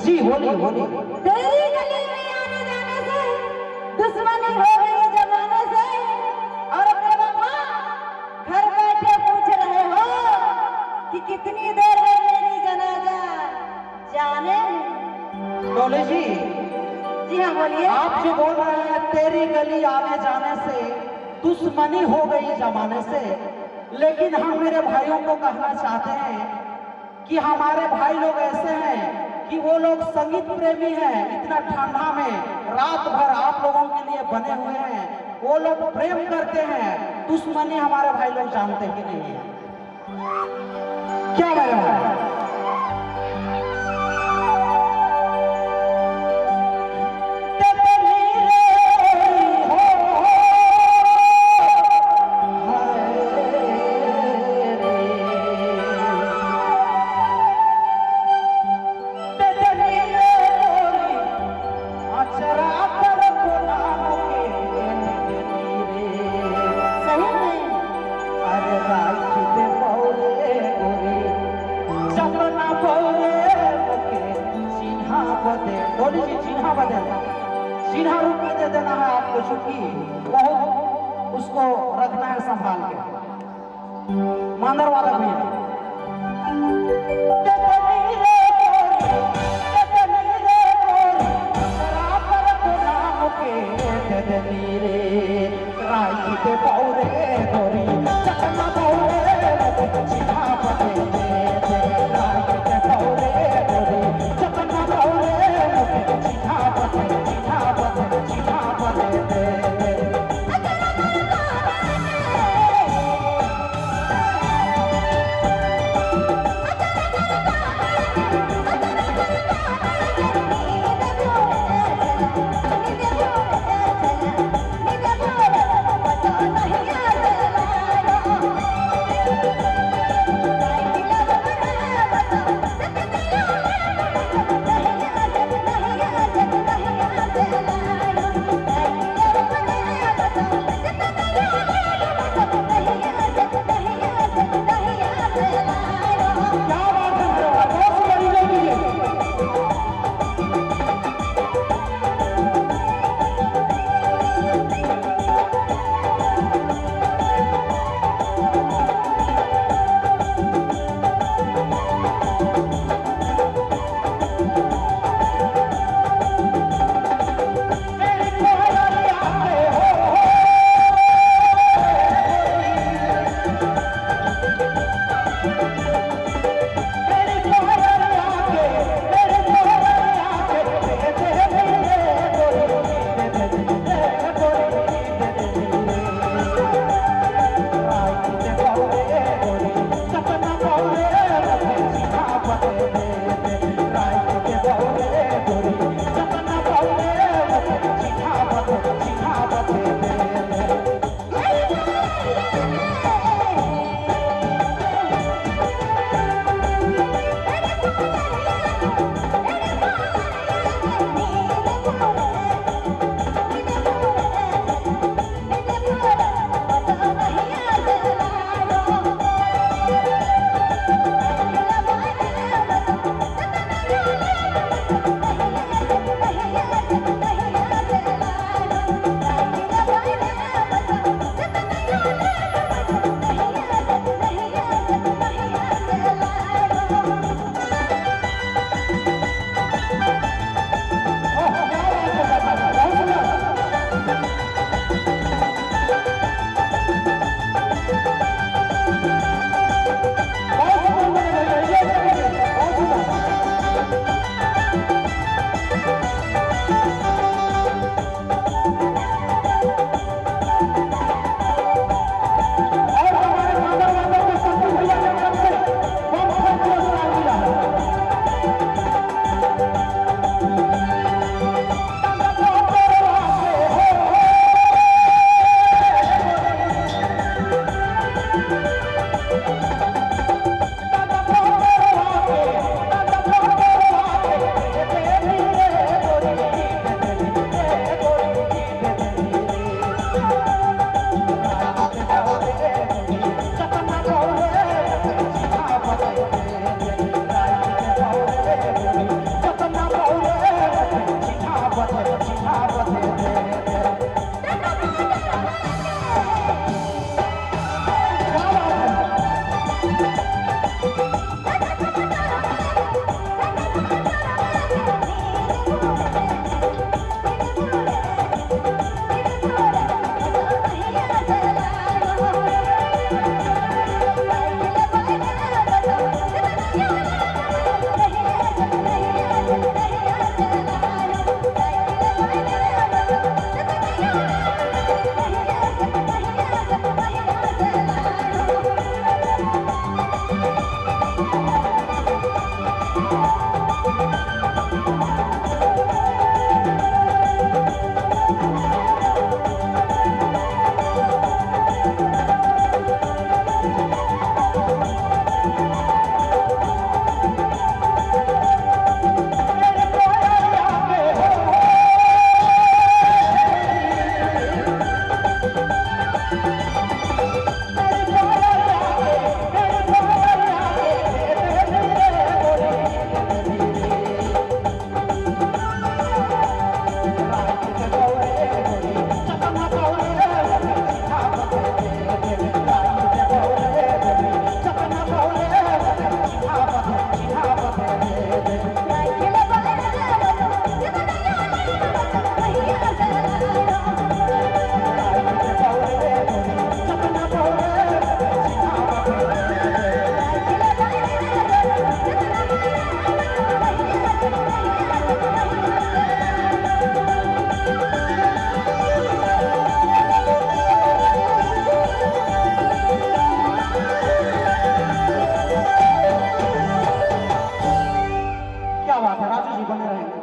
जी बोलिए बोलिए। तेरी गली में आने जाने से दुश्मनी हो गई जमाने से, और अपने बाबा घर बैठे पूछ रहे हो कि कितनी देर है मेरी जनाजा जाने। डोले जी जी हाँ बोलिए। आप जो बोल रहे हैं तेरी गली आने जाने से दुश्मनी हो गई जमाने से, लेकिन हम मेरे भाइयों को कहना चाहते हैं कि हमारे भाई लोग ऐसे हैं कि वो लोग संगीत प्रेमी हैं। इतना ठंडा में रात भर आप लोगों के लिए बने हुए हैं, वो लोग प्रेम करते हैं। दुश्मनी हमारे भाई लोग जानते ही नहीं है। क्या मेरे भाई? चिन्हा रूप में दे देना है आपको, चूंकि बहुत उसको रखना है संभाल के। मांदर वाला भैया